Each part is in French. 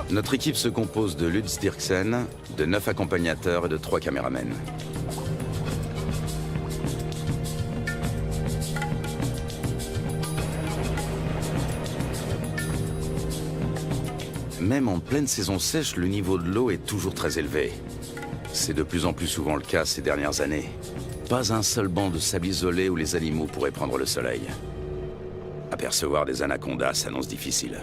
Notre équipe se compose de Lutz Dirksen, de 9 accompagnateurs et de 3 caméramens. Même en pleine saison sèche, le niveau de l'eau est toujours très élevé. C'est de plus en plus souvent le cas ces dernières années. Pas un seul banc de sable isolé où les animaux pourraient prendre le soleil. Apercevoir des anacondas s'annonce difficile.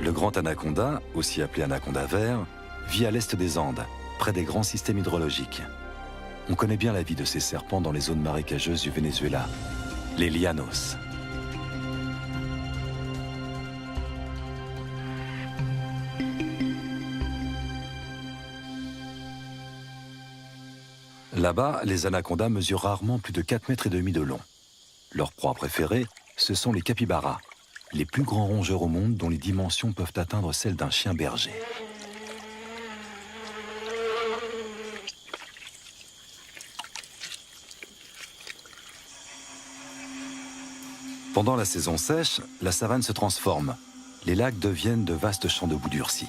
Le grand anaconda, aussi appelé anaconda vert, vit à l'est des Andes, près des grands systèmes hydrologiques. On connaît bien la vie de ces serpents dans les zones marécageuses du Venezuela, les llanos. Là-bas, les anacondas mesurent rarement plus de 4,5 mètres de long. Leur proie préférée, ce sont les capybaras, les plus grands rongeurs au monde dont les dimensions peuvent atteindre celles d'un chien berger. Pendant la saison sèche, la savane se transforme. Les lacs deviennent de vastes champs de boue durcie.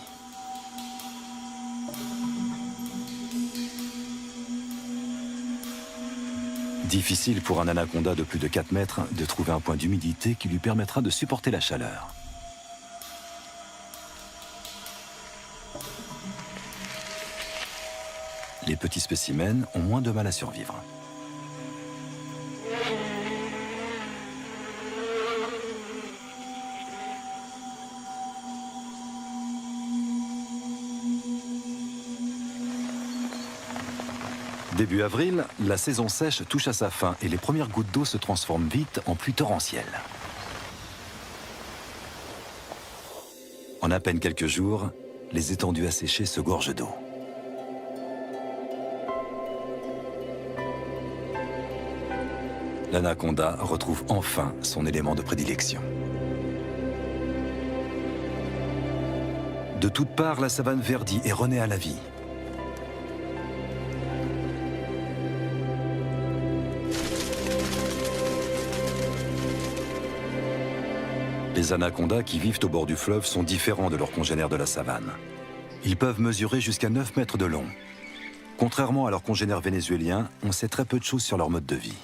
Difficile pour un anaconda de plus de 4 mètres de trouver un point d'humidité qui lui permettra de supporter la chaleur. Les petits spécimens ont moins de mal à survivre. Début avril, la saison sèche touche à sa fin et les premières gouttes d'eau se transforment vite en pluie torrentielle. En à peine quelques jours, les étendues asséchées se gorgent d'eau. L'anaconda retrouve enfin son élément de prédilection. De toutes parts, la savane verdit et renaît à la vie. Les anacondas qui vivent au bord du fleuve sont différents de leurs congénères de la savane. Ils peuvent mesurer jusqu'à 9 mètres de long. Contrairement à leurs congénères vénézuéliens, on sait très peu de choses sur leur mode de vie.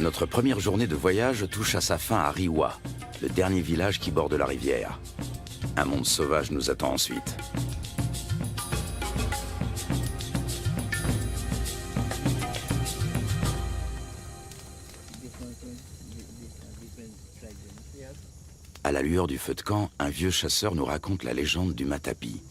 Notre première journée de voyage touche à sa fin à Riwa, le dernier village qui borde la rivière. Un monde sauvage nous attend ensuite. À la lueur du feu de camp, un vieux chasseur nous raconte la légende du matapi.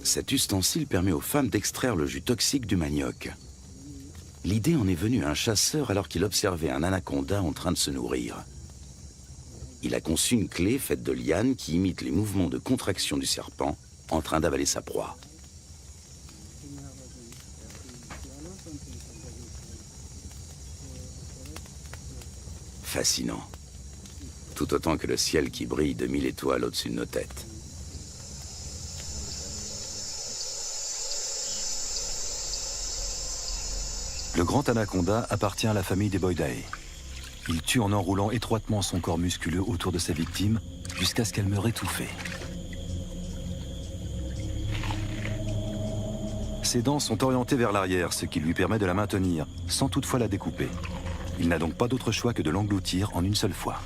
Cet ustensile permet aux femmes d'extraire le jus toxique du manioc. L'idée en est venue à un chasseur alors qu'il observait un anaconda en train de se nourrir. Il a conçu une clé faite de lianes qui imite les mouvements de contraction du serpent en train d'avaler sa proie. Fascinant. Tout autant que le ciel qui brille de 1000 étoiles au-dessus de nos têtes. Le grand anaconda appartient à la famille des Boidae. Il tue en enroulant étroitement son corps musculeux autour de sa victime jusqu'à ce qu'elle meure étouffée. Ses dents sont orientées vers l'arrière, ce qui lui permet de la maintenir, sans toutefois la découper. Il n'a donc pas d'autre choix que de l'engloutir en une seule fois.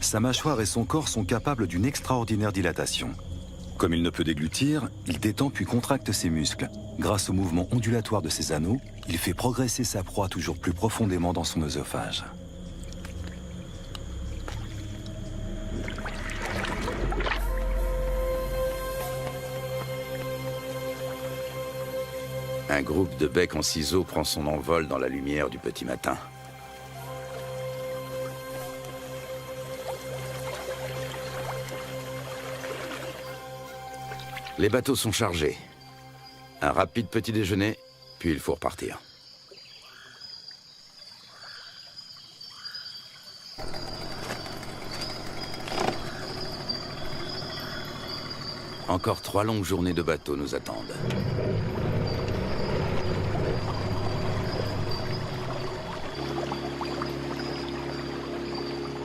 Sa mâchoire et son corps sont capables d'une extraordinaire dilatation. Comme il ne peut déglutir, il détend puis contracte ses muscles. Grâce au mouvement ondulatoire de ses anneaux, il fait progresser sa proie toujours plus profondément dans son œsophage. Un groupe de becs en ciseaux prend son envol dans la lumière du petit matin. Les bateaux sont chargés. Un rapide petit déjeuner, puis il faut repartir. Encore 3 longues journées de bateau nous attendent.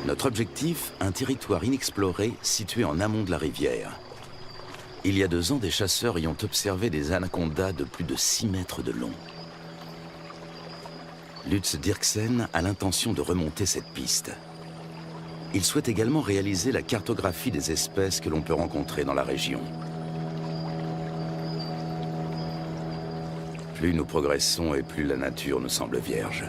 Notre objectif, un territoire inexploré situé en amont de la rivière. Il y a 2 ans, des chasseurs y ont observé des anacondas de plus de 6 mètres de long. Lutz Dirksen a l'intention de remonter cette piste. Il souhaite également réaliser la cartographie des espèces que l'on peut rencontrer dans la région. Plus nous progressons et plus la nature nous semble vierge.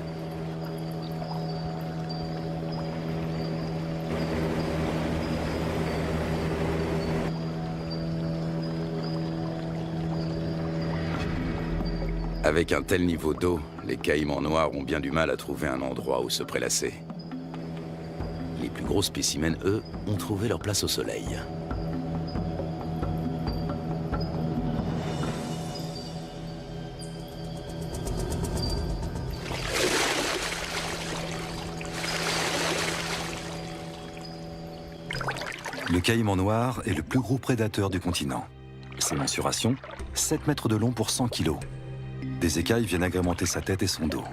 Avec un tel niveau d'eau, les caïmans noirs ont bien du mal à trouver un endroit où se prélasser. Les plus gros spécimens, eux, ont trouvé leur place au soleil. Le caïman noir est le plus gros prédateur du continent. Ses mensurations, 7 mètres de long pour 100 kilos. Des écailles viennent agrémenter sa tête et son dos.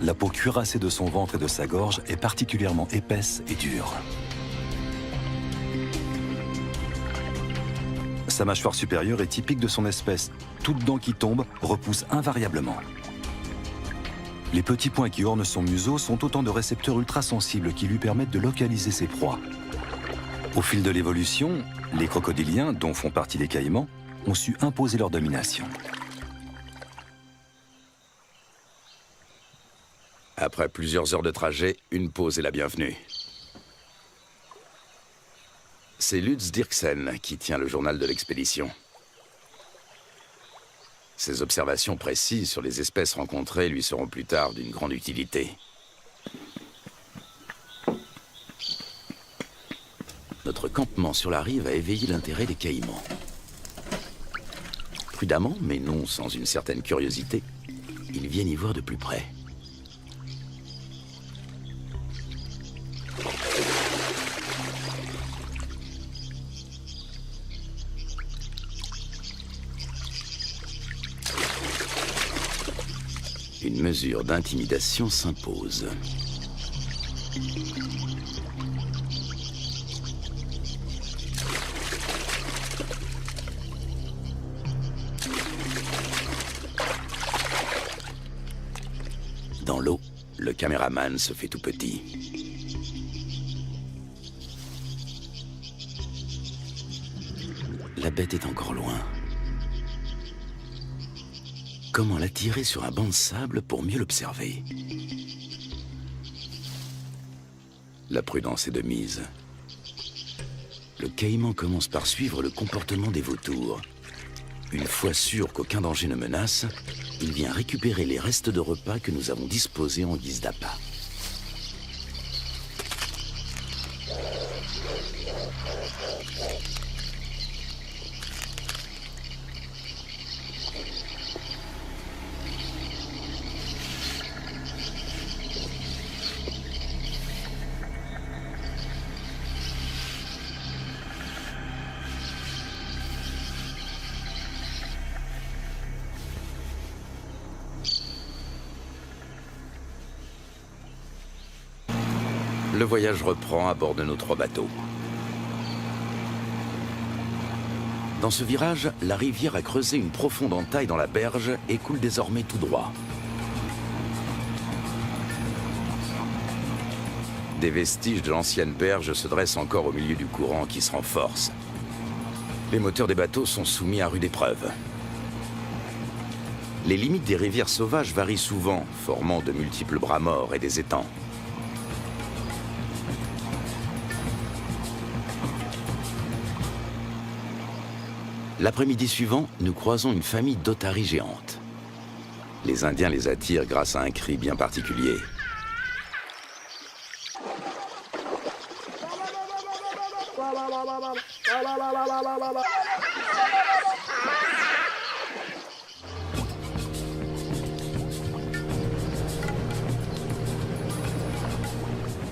La peau cuirassée de son ventre et de sa gorge est particulièrement épaisse et dure. Sa mâchoire supérieure est typique de son espèce. Toute dent qui tombe repousse invariablement. Les petits points qui ornent son museau sont autant de récepteurs ultrasensibles qui lui permettent de localiser ses proies. Au fil de l'évolution, les crocodiliens, dont font partie les caïmans, ont su imposer leur domination. Après plusieurs heures de trajet, une pause est la bienvenue. C'est Lutz Dirksen qui tient le journal de l'expédition. Ses observations précises sur les espèces rencontrées lui seront plus tard d'une grande utilité. Notre campement sur la rive a éveillé l'intérêt des caïmans. Prudemment, mais non sans une certaine curiosité, ils viennent y voir de plus près. Une mesure d'intimidation s'impose. Dans l'eau, le caméraman se fait tout petit. La bête est encore loin. Comment l'attirer sur un banc de sable pour mieux l'observer? La prudence est de mise. Le caïman commence par suivre le comportement des vautours. Une fois sûr qu'aucun danger ne menace, il vient récupérer les restes de repas que nous avons disposés en guise d'appât. Le voyage reprend à bord de nos 3 bateaux. Dans ce virage, la rivière a creusé une profonde entaille dans la berge et coule désormais tout droit. Des vestiges de l'ancienne berge se dressent encore au milieu du courant qui se renforce. Les moteurs des bateaux sont soumis à rude épreuve. Les limites des rivières sauvages varient souvent, formant de multiples bras morts et des étangs. L'après-midi suivant, nous croisons une famille d'otaries géantes. Les Indiens les attirent grâce à un cri bien particulier.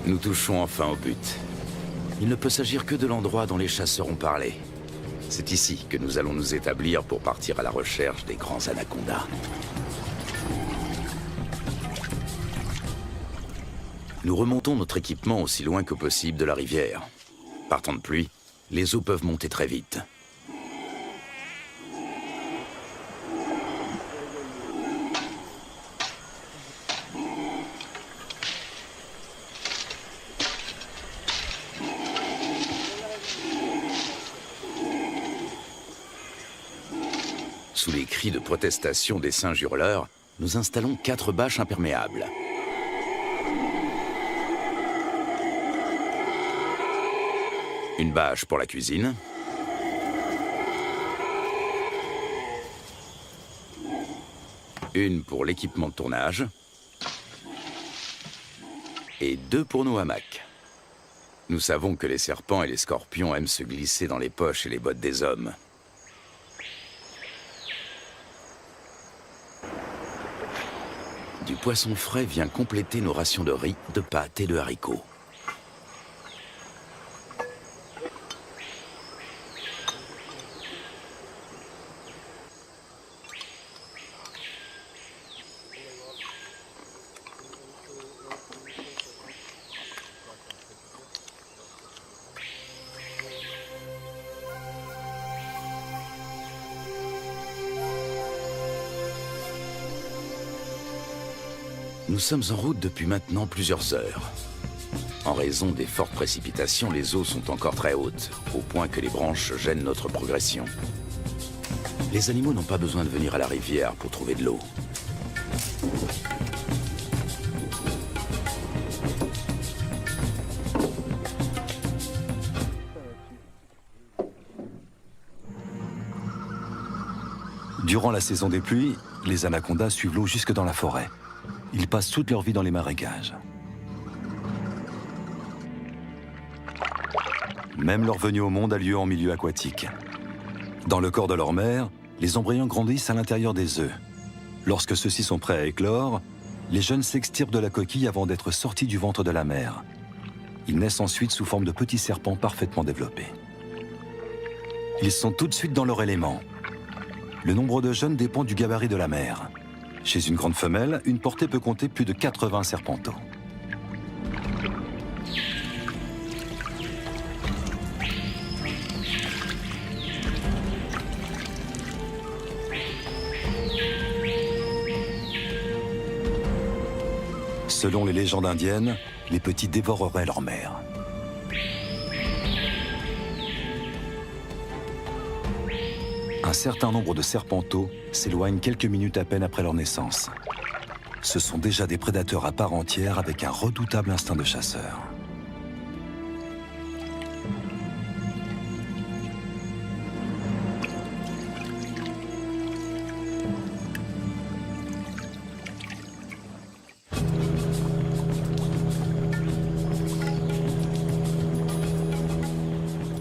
Nous touchons enfin au but. Il ne peut s'agir que de l'endroit dont les chasseurs ont parlé. C'est ici que nous allons nous établir pour partir à la recherche des grands anacondas. Nous remontons notre équipement aussi loin que possible de la rivière. Par temps de pluie, les eaux peuvent monter très vite. Sous les cris de protestation des singes hurleurs, nous installons 4 bâches imperméables. Une bâche pour la cuisine. Une pour l'équipement de tournage. Et 2 pour nos hamacs. Nous savons que les serpents et les scorpions aiment se glisser dans les poches et les bottes des hommes. Du poisson frais vient compléter nos rations de riz, de pâtes et de haricots. Nous sommes en route depuis maintenant plusieurs heures. En raison des fortes précipitations, les eaux sont encore très hautes, au point que les branches gênent notre progression. Les animaux n'ont pas besoin de venir à la rivière pour trouver de l'eau. Durant la saison des pluies, les anacondas suivent l'eau jusque dans la forêt. Ils passent toute leur vie dans les marécages. Même leur venue au monde a lieu en milieu aquatique. Dans le corps de leur mère, les embryons grandissent à l'intérieur des œufs. Lorsque ceux-ci sont prêts à éclore, les jeunes s'extirpent de la coquille avant d'être sortis du ventre de la mère. Ils naissent ensuite sous forme de petits serpents parfaitement développés. Ils sont tout de suite dans leur élément. Le nombre de jeunes dépend du gabarit de la mère. Chez une grande femelle, une portée peut compter plus de 80 serpenteaux. Selon les légendes indiennes, les petits dévoreraient leur mère. Un certain nombre de serpenteaux s'éloignent quelques minutes à peine après leur naissance. Ce sont déjà des prédateurs à part entière avec un redoutable instinct de chasseur.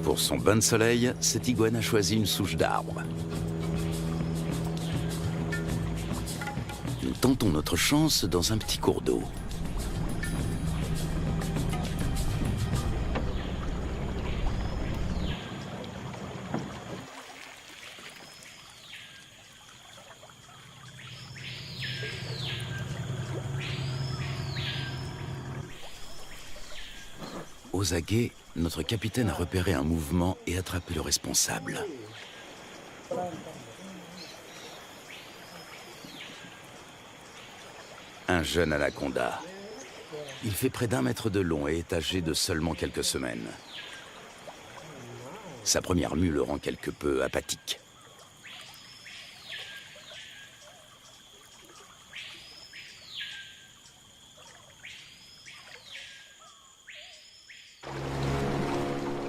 Pour son bain de soleil, cette iguane a choisi une souche d'arbre. Nous tentons notre chance dans un petit cours d'eau. Aux aguets, notre capitaine a repéré un mouvement et attrapé le responsable. Un jeune anaconda. Il fait près d'1 mètre de long et est âgé de seulement quelques semaines. Sa première mue le rend quelque peu apathique.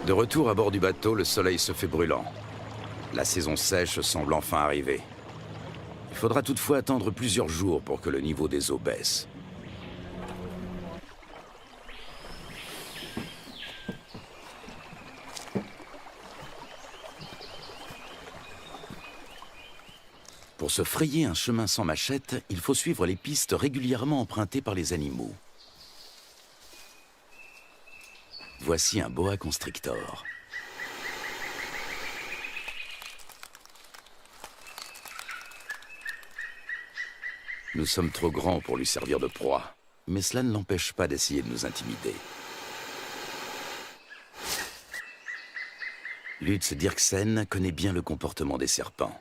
De retour à bord du bateau, le soleil se fait brûlant. La saison sèche semble enfin arriver. Il faudra toutefois attendre plusieurs jours pour que le niveau des eaux baisse. Pour se frayer un chemin sans machette, il faut suivre les pistes régulièrement empruntées par les animaux. Voici un boa constrictor. Nous sommes trop grands pour lui servir de proie, mais cela ne l'empêche pas d'essayer de nous intimider. Lutz Dirksen connaît bien le comportement des serpents.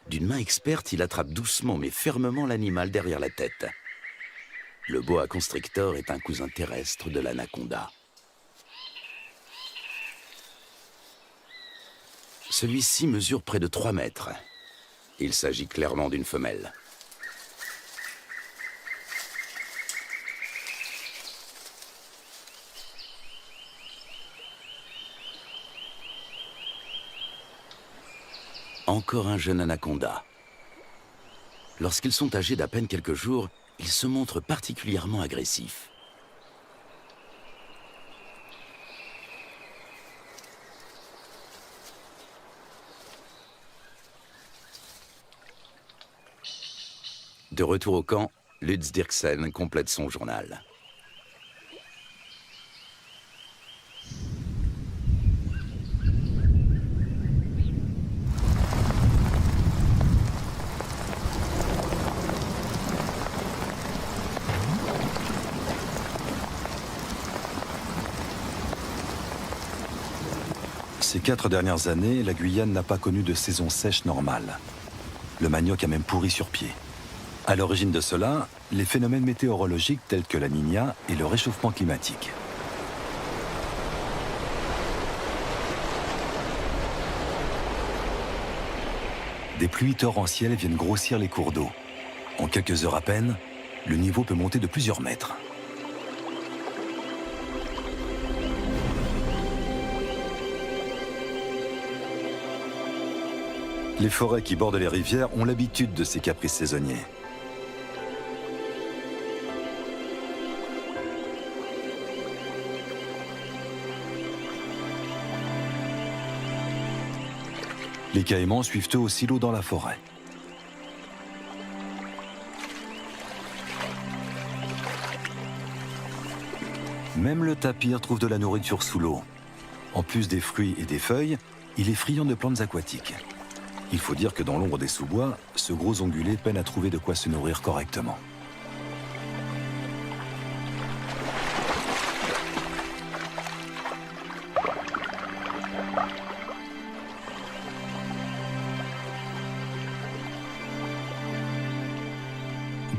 D'une main experte, il attrape doucement mais fermement l'animal derrière la tête. Le boa constrictor est un cousin terrestre de l'anaconda. Celui-ci mesure près de 3 mètres. Il s'agit clairement d'une femelle. Encore un jeune anaconda. Lorsqu'ils sont âgés d'à peine quelques jours, ils se montrent particulièrement agressifs. De retour au camp, Lutz Dirksen complète son journal. Ces 4 dernières années, la Guyane n'a pas connu de saison sèche normale. Le manioc a même pourri sur pied. À l'origine de cela, les phénomènes météorologiques tels que la Niña et le réchauffement climatique. Des pluies torrentielles viennent grossir les cours d'eau. En quelques heures à peine, le niveau peut monter de plusieurs mètres. Les forêts qui bordent les rivières ont l'habitude de ces caprices saisonniers. Les caïmans suivent eux aussi l'eau dans la forêt. Même le tapir trouve de la nourriture sous l'eau. En plus des fruits et des feuilles, il est friand de plantes aquatiques. Il faut dire que dans l'ombre des sous-bois, ce gros ongulé peine à trouver de quoi se nourrir correctement.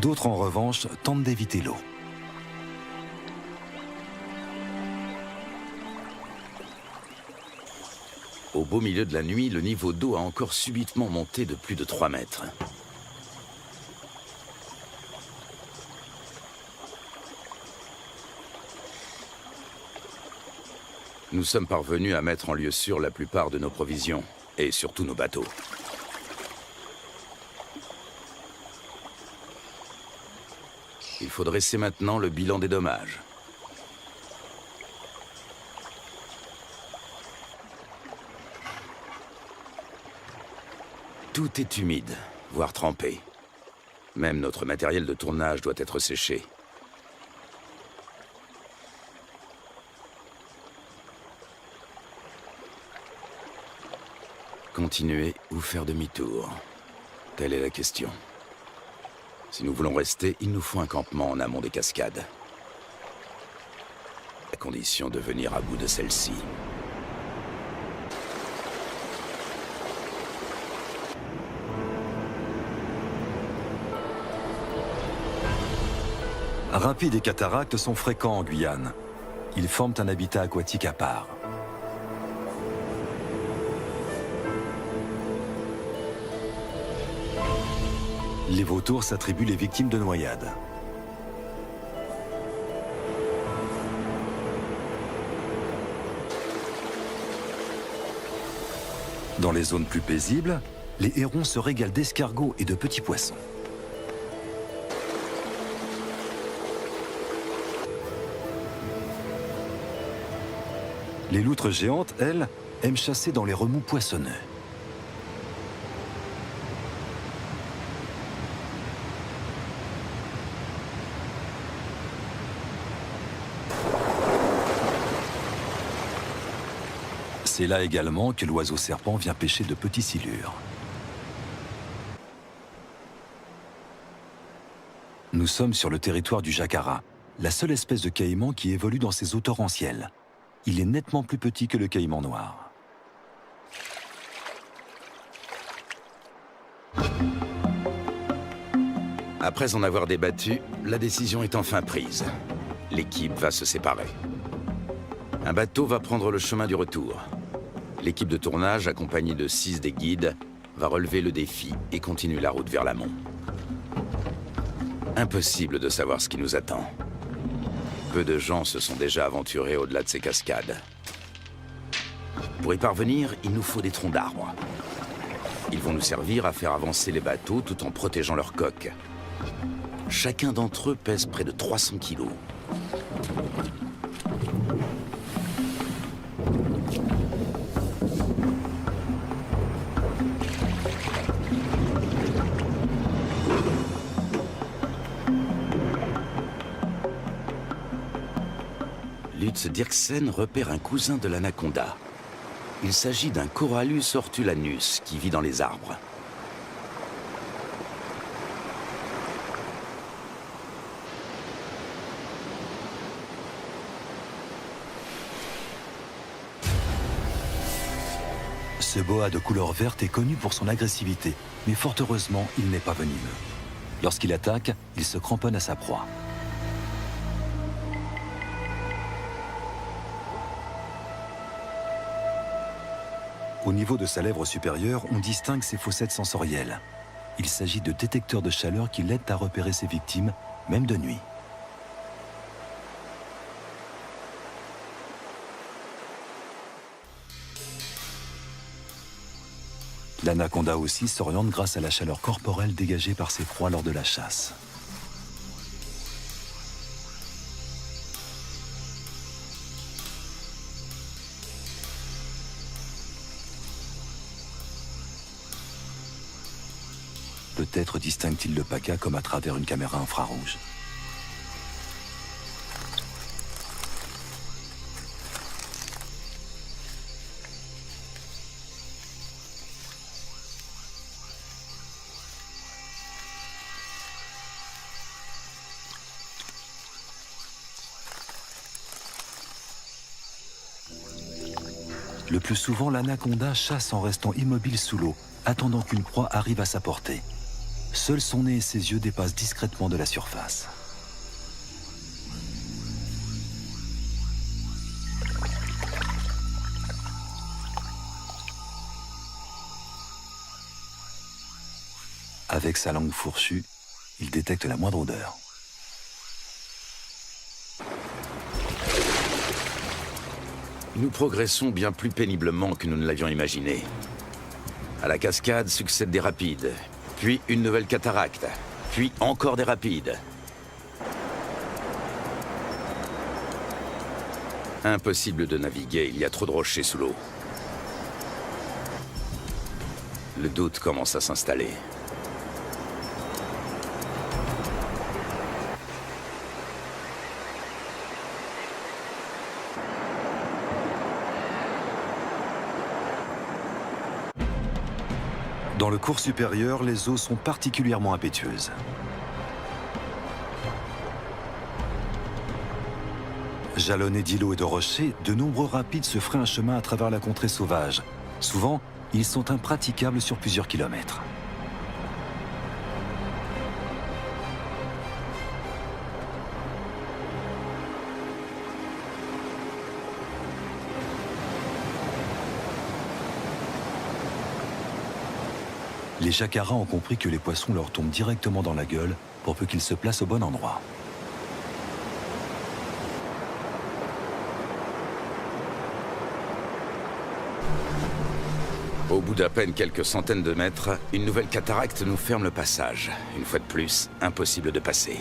D'autres, en revanche, tentent d'éviter l'eau. Au beau milieu de la nuit, le niveau d'eau a encore subitement monté de plus de 3 mètres. Nous sommes parvenus à mettre en lieu sûr la plupart de nos provisions, et surtout nos bateaux. Il faut dresser maintenant le bilan des dommages. Tout est humide, voire trempé. Même notre matériel de tournage doit être séché. Continuer ou faire demi-tour? Telle est la question. Si nous voulons rester, il nous faut un campement en amont des cascades. À condition de venir à bout de celle-ci. Rapides et cataractes sont fréquents en Guyane. Ils forment un habitat aquatique à part. Les vautours s'attribuent les victimes de noyades. Dans les zones plus paisibles, les hérons se régalent d'escargots et de petits poissons. Les loutres géantes, elles, aiment chasser dans les remous poissonneux. C'est là également que l'oiseau serpent vient pêcher de petits silures. Nous sommes sur le territoire du jacara, la seule espèce de caïman qui évolue dans ces eaux torrentielles. Il est nettement plus petit que le caïman noir. Après en avoir débattu, la décision est enfin prise. L'équipe va se séparer. Un bateau va prendre le chemin du retour. L'équipe de tournage, accompagnée de 6 des guides, va relever le défi et continuer la route vers l'amont. Impossible de savoir ce qui nous attend. Peu de gens se sont déjà aventurés au-delà de ces cascades. Pour y parvenir, il nous faut des troncs d'arbres. Ils vont nous servir à faire avancer les bateaux tout en protégeant leur coque. Chacun d'entre eux pèse près de 300 kilos. Lutz Dirksen repère un cousin de l'anaconda. Il s'agit d'un Corallus hortulanus qui vit dans les arbres. Ce boa de couleur verte est connu pour son agressivité, mais fort heureusement, il n'est pas venimeux. Lorsqu'il attaque, il se cramponne à sa proie. Au niveau de sa lèvre supérieure, on distingue ses fossettes sensorielles. Il s'agit de détecteurs de chaleur qui l'aident à repérer ses victimes, même de nuit. L'anaconda aussi s'oriente grâce à la chaleur corporelle dégagée par ses proies lors de la chasse. Peut-être distingue-t-il le paca comme à travers une caméra infrarouge. Le plus souvent, l'anaconda chasse en restant immobile sous l'eau, attendant qu'une proie arrive à sa portée. Seul son nez et ses yeux dépassent discrètement de la surface. Avec sa langue fourchue, il détecte la moindre odeur. Nous progressons bien plus péniblement que nous ne l'avions imaginé. À la cascade succèdent des rapides, puis une nouvelle cataracte, puis encore des rapides. Impossible de naviguer, il y a trop de rochers sous l'eau. Le doute commence à s'installer. Dans le cours supérieur, les eaux sont particulièrement impétueuses. Jalonnés d'îlots et de rochers, de nombreux rapides se frayent un chemin à travers la contrée sauvage. Souvent, ils sont impraticables sur plusieurs kilomètres. Les jacaras ont compris que les poissons leur tombent directement dans la gueule pour peu qu'ils se placent au bon endroit. Au bout d'à peine quelques centaines de mètres, une nouvelle cataracte nous ferme le passage. Une fois de plus, impossible de passer.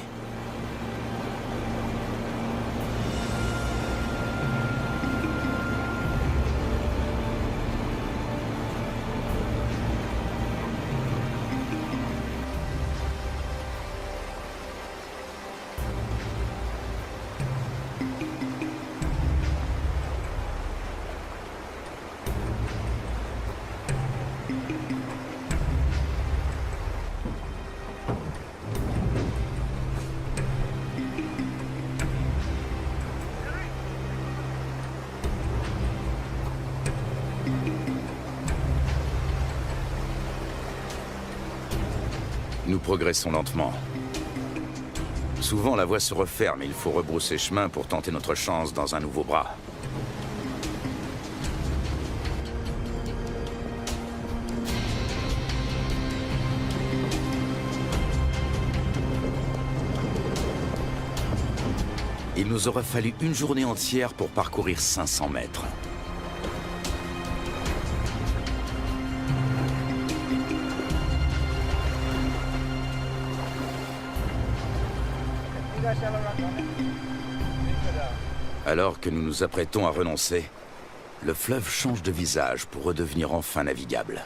Nous progressons lentement. Souvent, la voie se referme et il faut rebrousser chemin pour tenter notre chance dans un nouveau bras. Il nous aura fallu une journée entière pour parcourir 500 mètres. Alors que nous nous apprêtons à renoncer, le fleuve change de visage pour redevenir enfin navigable.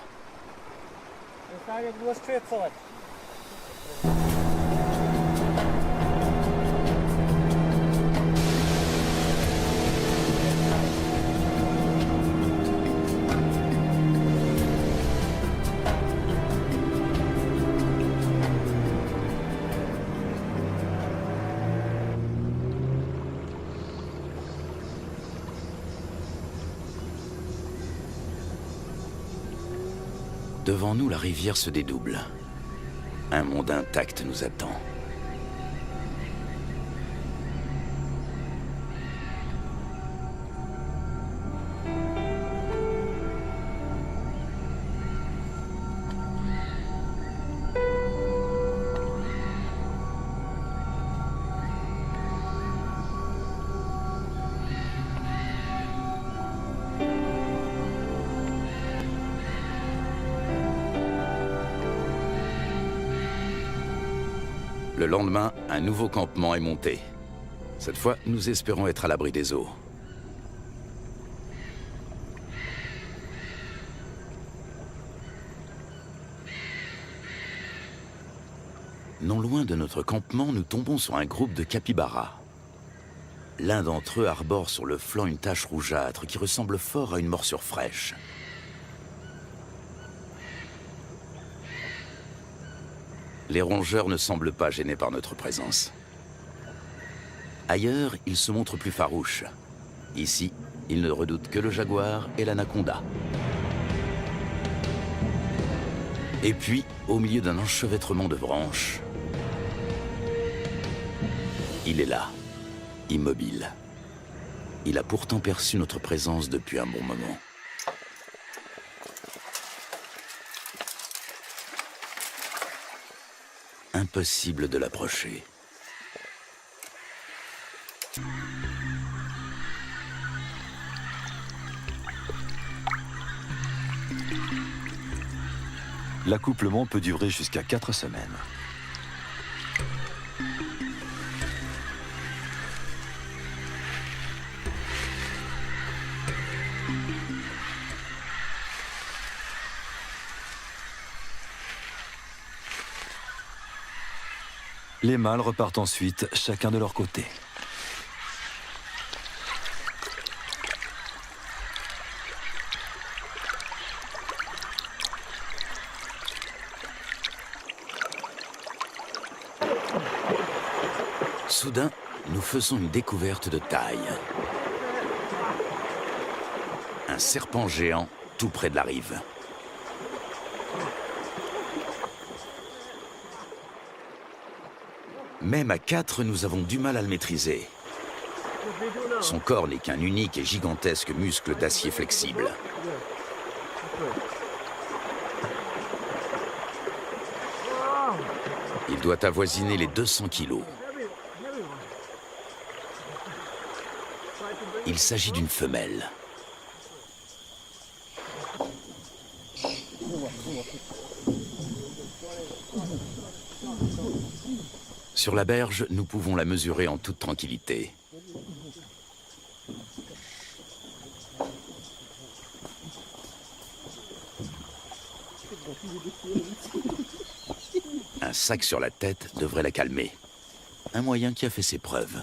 Devant nous, la rivière se dédouble. Un monde intact nous attend. Le lendemain, un nouveau campement est monté. Cette fois, nous espérons être à l'abri des eaux. Non loin de notre campement, nous tombons sur un groupe de capybaras. L'un d'entre eux arbore sur le flanc une tache rougeâtre qui ressemble fort à une morsure fraîche. Les rongeurs ne semblent pas gênés par notre présence. Ailleurs, ils se montrent plus farouches. Ici, ils ne redoutent que le jaguar et l'anaconda. Et puis, au milieu d'un enchevêtrement de branches, il est là, immobile. Il a pourtant perçu notre présence depuis un bon moment. Impossible de l'approcher. L'accouplement peut durer jusqu'à 4 semaines. Les mâles repartent ensuite, chacun de leur côté. Soudain, nous faisons une découverte de taille. Un serpent géant tout près de la rive. Même à 4, nous avons du mal à le maîtriser. Son corps n'est qu'un unique et gigantesque muscle d'acier flexible. Il doit avoisiner les 200 kilos. Il s'agit d'une femelle. Sur la berge, nous pouvons la mesurer en toute tranquillité. Un sac sur la tête devrait la calmer. Un moyen qui a fait ses preuves.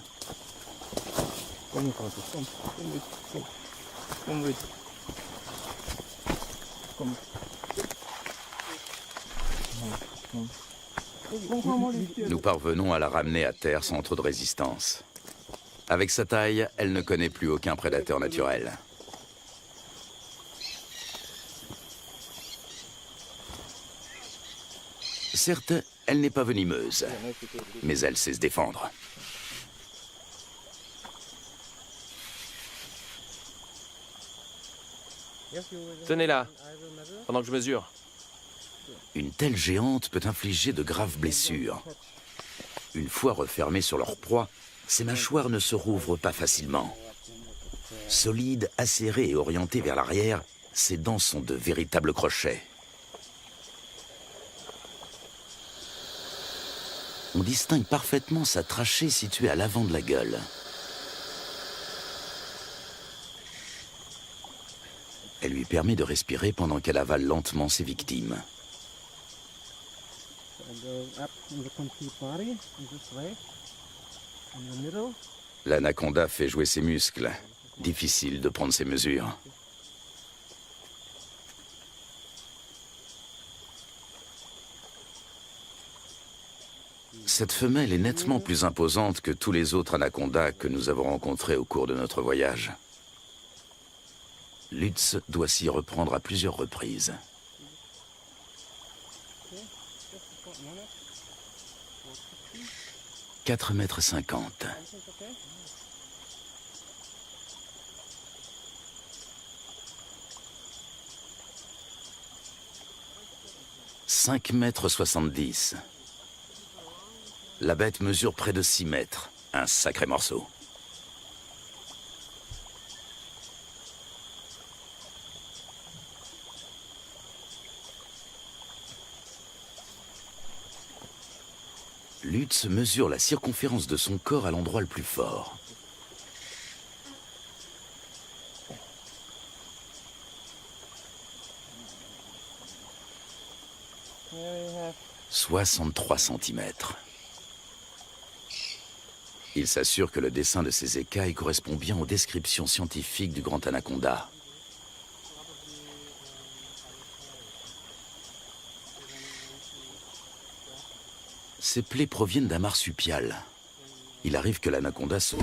Nous parvenons à la ramener à terre sans trop de résistance. Avec sa taille, elle ne connaît plus aucun prédateur naturel. Certes, elle n'est pas venimeuse, mais elle sait se défendre. Tenez-la, pendant que je mesure. Une telle géante peut infliger de graves blessures. Une fois refermées sur leur proie, ces mâchoires ne se rouvrent pas facilement. Solides, acérées et orientées vers l'arrière, ses dents sont de véritables crochets. On distingue parfaitement sa trachée située à l'avant de la gueule. Elle lui permet de respirer pendant qu'elle avale lentement ses victimes. L'anaconda fait jouer ses muscles. Difficile de prendre ses mesures. Cette femelle est nettement plus imposante que tous les autres anacondas que nous avons rencontrés au cours de notre voyage. Lutz doit s'y reprendre à plusieurs reprises. « 4,50 m. « 5,70 m. La bête mesure près de 6 mètres. Un sacré morceau. Lutz mesure la circonférence de son corps à l'endroit le plus fort. « 63 cm. Il s'assure que le dessin de ses écailles correspond bien aux descriptions scientifiques du grand anaconda. Ces plaies proviennent d'un marsupial. Il arrive que l'anaconda se...